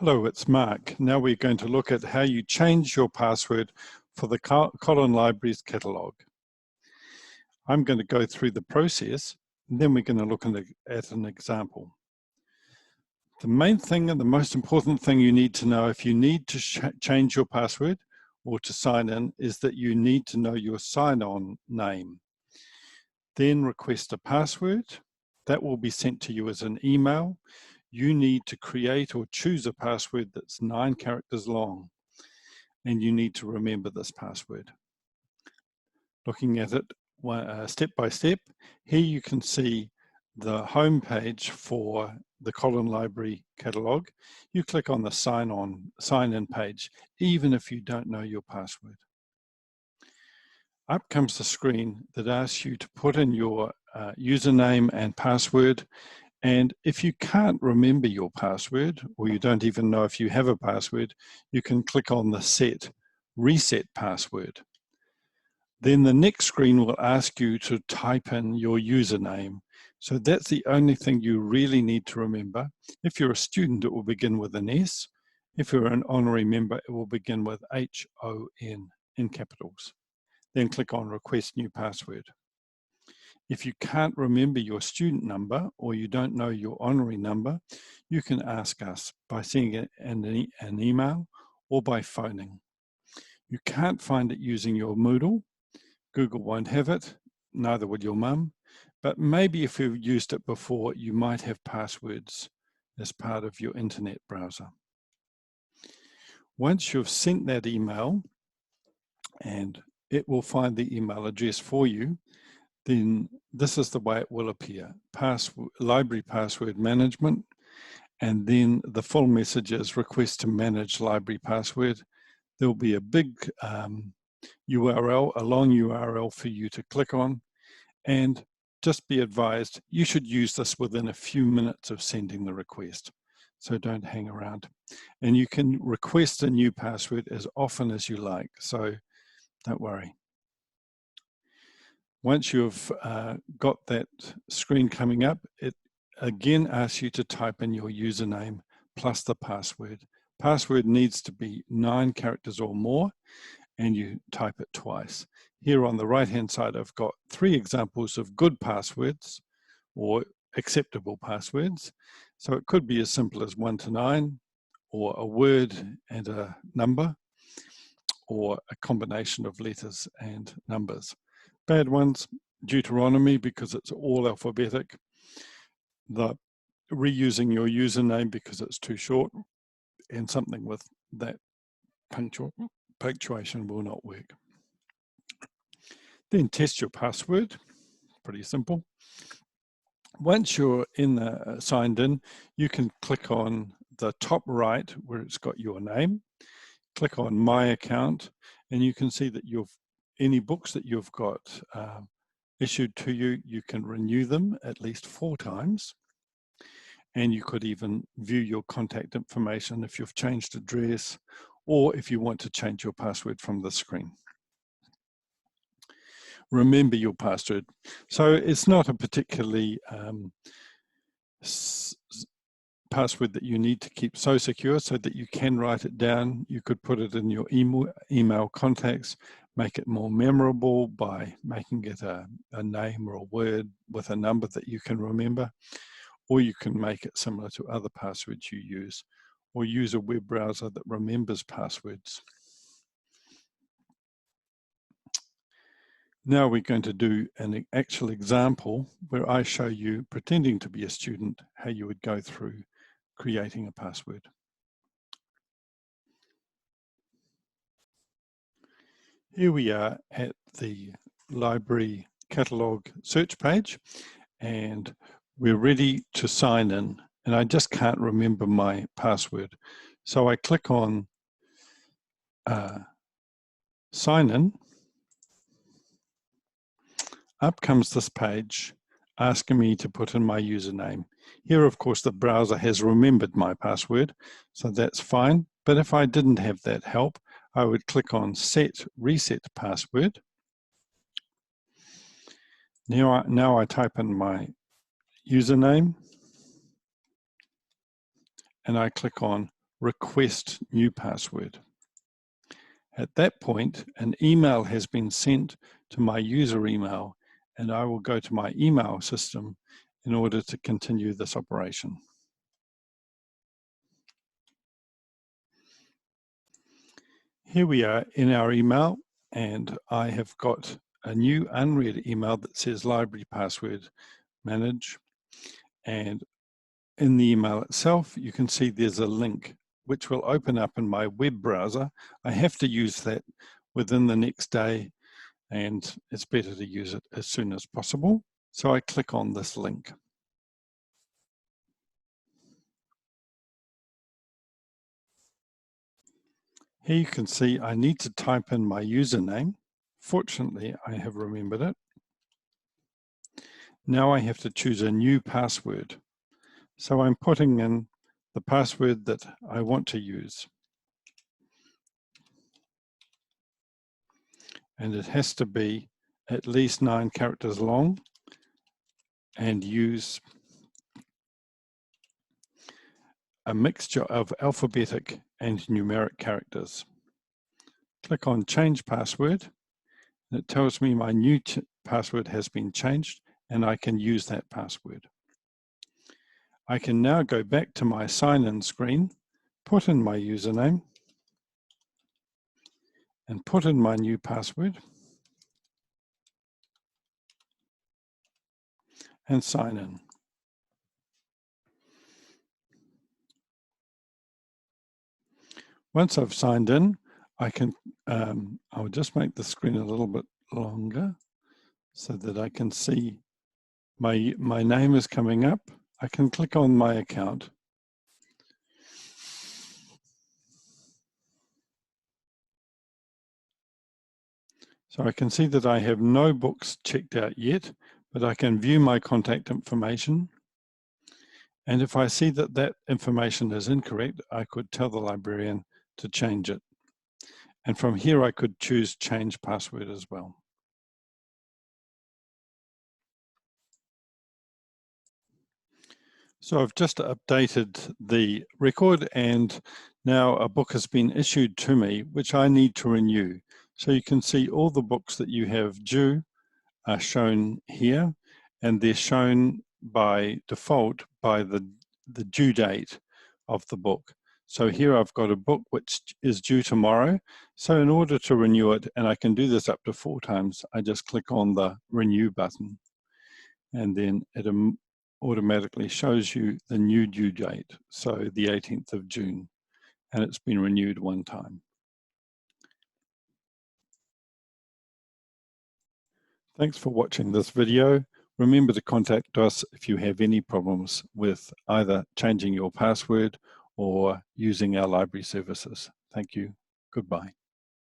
Hello, it's Mark. Now we're going to look at how you change your password for the Colin Library's catalogue. I'm going to go through the process, and then we're going to look at an example. The main thing and the most important thing you need to know if you need to change your password or to sign in is that you need to know your sign-on name. Then request a password. That will be sent to you as an email. You need to create or choose a password that's 9 characters long, and you need to remember this password. Looking at it step by step, here you can see the home page for the Colin Library catalogue. You click on the sign in page, even if you don't know your password. Up comes the screen that asks you to put in your username and password. And if you can't remember your password, or you don't even know if you have a password, you can click on the reset password. Then the next screen will ask you to type in your username. So that's the only thing you really need to remember. If you're a student, it will begin with an S. If you're an honorary member, it will begin with HON in capitals. Then click on Request New Password. If you can't remember your student number or you don't know your honorary number, you can ask us by sending an email or by phoning. You can't find it using your Moodle. Google won't have it, neither will your mum, but maybe if you've used it before, you might have passwords as part of your internet browser. Once you've sent that email, and it will find the email address for you, then this is the way it will appear. Library password management, and then the full message is request to manage library password. There'll be a big URL, a long URL for you to click on, and just be advised, you should use this within a few minutes of sending the request. So don't hang around. And you can request a new password as often as you like, so don't worry. Once you've got that screen coming up, it again asks you to type in your username plus the password. Password needs to be 9 characters or more, and you type it twice. Here on the right-hand side, I've got 3 examples of good passwords or acceptable passwords. So it could be as simple as 1 to 9, or a word and a number, or a combination of letters and numbers. Bad ones, Deuteronomy, because it's all alphabetic. The reusing your username because it's too short, and something with that punctuation will not work. Then test your password, pretty simple. Once you're signed in, you can click on the top right where it's got your name, click on My Account, and you can see that any books that you've got issued to you, you can renew them at least 4 times. And you could even view your contact information if you've changed address, or if you want to change your password from the screen. Remember your password. So it's not a particularly password that you need to keep so secure so that you can write it down. You could put it in your email contacts, make it more memorable by making it a name or a word with a number that you can remember, or you can make it similar to other passwords you use, or use a web browser that remembers passwords. Now we're going to do an actual example where I show you, pretending to be a student, how you would go through creating a password. Here we are at the library catalogue search page, and we're ready to sign in, and I just can't remember my password. So I click on sign in. Up comes this page asking me to put in my username. Here, of course, the browser has remembered my password, so that's fine. But if I didn't have that help, I would click on reset password. Now I type in my username, and I click on request new password. At that point, an email has been sent to my user email, and I will go to my email system in order to continue this operation. Here we are in our email, and I have got a new unread email that says library password manage. And in the email itself, you can see there's a link which will open up in my web browser. I have to use that within the next day, and it's better to use it as soon as possible. So I click on this link. Here you can see I need to type in my username. Fortunately, I have remembered it. Now I have to choose a new password. So I'm putting in the password that I want to use. And it has to be at least 9 characters long and use a mixture of alphabetic and numeric characters. Click on Change Password, and it tells me my new password has been changed and I can use that password. I can now go back to my sign-in screen, put in my username, and put in my new password, and sign in. Once I've signed in, I can, I'll just make the screen a little bit longer so that I can see my name is coming up. I can click on my account. So I can see that I have no books checked out yet, but I can view my contact information. And if I see that that information is incorrect, I could tell the librarian to change it. And from here, I could choose change password as well. So I've just updated the record, and now a book has been issued to me, which I need to renew. So you can see all the books that you have due are shown here, and they're shown by default by the due date of the book. So here I've got a book which is due tomorrow. So in order to renew it, and I can do this up to 4 times, I just click on the renew button, and then it automatically shows you the new due date, so the 18th of June, and it's been renewed 1 time. Thanks for watching this video. Remember to contact us if you have any problems with either changing your password or using our library services. Thank you. Goodbye.